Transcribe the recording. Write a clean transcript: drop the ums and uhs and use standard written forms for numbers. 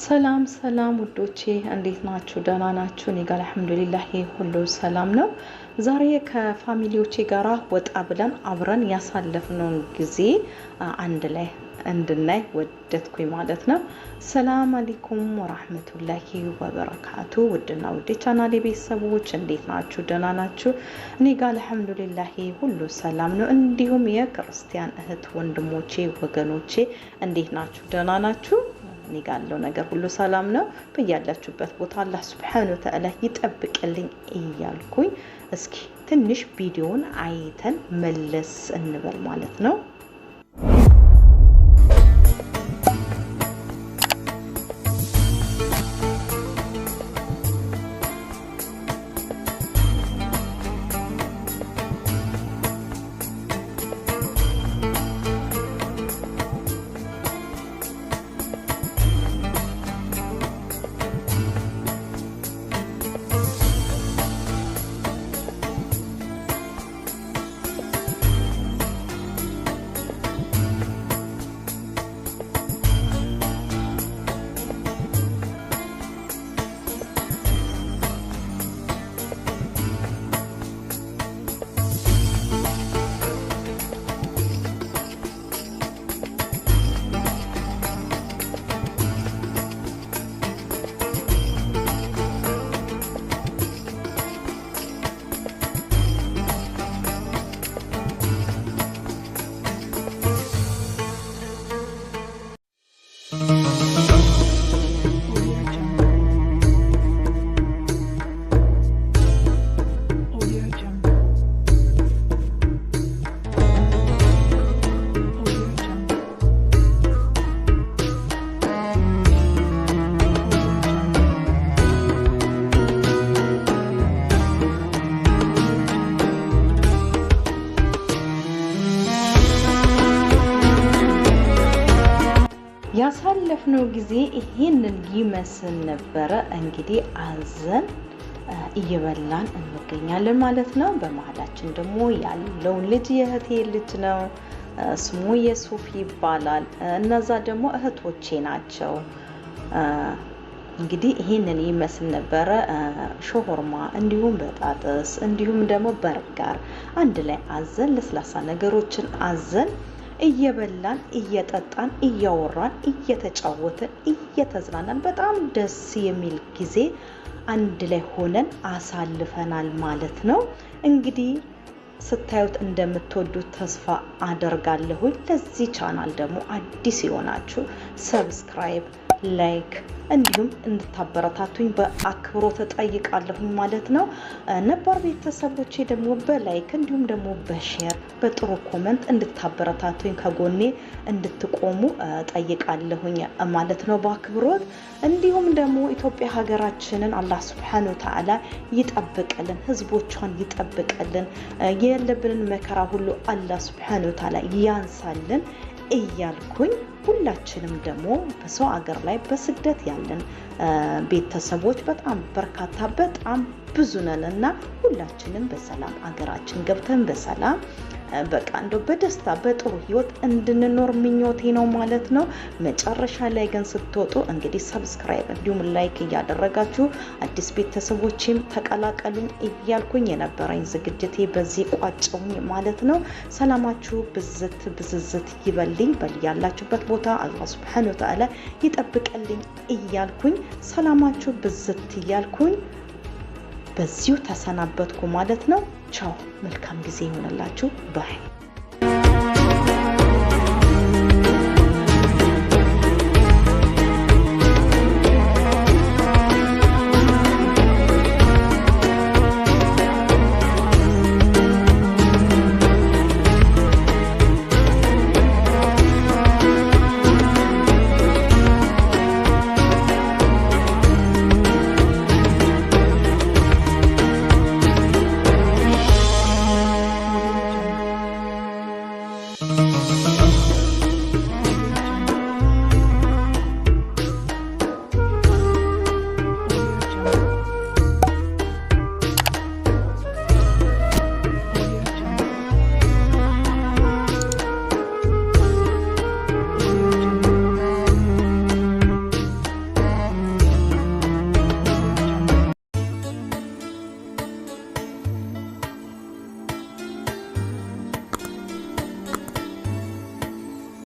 ሰላም ሰላም ውዶቼ እንዴት ናችሁ? ደህና ናችሁ? እኔ ጋር አልሐምዱሊላህ ሁሉ ሰላም ነው። ዛሬ ከፋሚሊዎቼ ጋራ ወጣ ብለን አብረን ያሳለፍነውን ጊዜ አንድ ላይ እንድናይ ወደድኩኝ ማለት ነው። ሰላም አለይኩም ወራህመቱላሂ ወበረካቱ። ውድና ውድ ቻናሌ ቤተሰቦች እንዴት ናችሁ? ደህና ናችሁ? እኔ ጋር አልሐምዱሊላህ ሁሉ ሰላም ነው። እንዲሁም የክርስቲያን እህት ወንድሞቼ ወገኖቼ እንዴት ናችሁ? ደህና ናችሁ? እኔ ጋር ያለው ነገር ሁሉ ሰላም ነው። በያላችሁበት ቦታ አላህ Subhanahu Wa Ta'ala ይጠብቅልኝ እያልኩኝ እስኪ ትንሽ ቪዲዮን አይተን መለስ እንበል ማለት ነው። ያሳለፍነው ጊዜ ይሄንን ይመስል ነበረ። እንግዲህ አዘን እየበላን እንገኛለን ማለት ነው። በመሃላችን ደግሞ ያለው ልጅ የእህቴ ልጅ ነው። ስሙ የሱፍ ይባላል። እነዛ ደግሞ እህቶቼ ናቸው። እንግዲህ ይሄንን ይመስል ነበረ። ሾርማ እንዲሁም በጣጥስ እንዲሁም ደግሞ በርገር አንድ ላይ አዘን ለስላሳ ነገሮችን አዘን እየበላን እየጠጣን እያወራን እየተጫወትን እየተዝናናን በጣም ደስ የሚል ጊዜ አንድ ላይ ሆነን አሳልፈናል ማለት ነው። እንግዲህ ስታዩት እንደምትወዱት ተስፋ አደርጋለሁ። ለዚህ ቻናል ደግሞ አዲስ የሆናችሁ ሰብስክራይብ፣ ላይክ እንዲሁም እንድታበረታቱኝ በአክብሮት ተጠይቃለሁ ማለት ነው። ነባር ቤተሰቦቼ ደግሞ በላይክ እንዲሁም ደግሞ በሼር በጥሩ ኮሜንት እንድታበረታቱኝ ከጎኔ እንድትቆሙ ጠይቃለሁኝ ማለት ነው በአክብሮት። እንዲሁም ደግሞ ኢትዮጵያ ሀገራችንን አላህ Subhanahu Wa Ta'ala ይጠብቅልን፣ ህዝቦቿን ይጠብቅልን፣ የለብንን መከራ ሁሉ አላህ Subhanahu Wa Ta'ala ያንሳልን እያልኩኝ ሁላችንም ደግሞ በሰው ሀገር ላይ በስደት ያለን ቤተሰቦች በጣም በርካታ በጣም ብዙ ነንና ሁላችንም በሰላም ሀገራችን ገብተን በሰላም በቃ እንደው በደስታ በጥሩ ህይወት እንድንኖር ምኞቴ ነው ማለት ነው። መጨረሻ ላይ ግን ስትወጡ እንግዲህ ሰብስክራይብ እንዲሁም ላይክ እያደረጋችሁ አዲስ ቤተሰቦችም ተቀላቀሉኝ እያልኩኝ የነበረኝ ዝግጅቴ በዚህ ቋጨውኝ ማለት ነው። ሰላማችሁ ብዝዝት ይበልኝ በያላችሁበት ቦታ አላህ Subhanahu Wa Ta'ala ይጠብቅልኝ እያልኩኝ ሰላማችሁ ብዝት እያልኩኝ በዚሁ ተሰናበትኩ ማለት ነው። ቻው፣ መልካም ጊዜ ይሆንላችሁ ባይ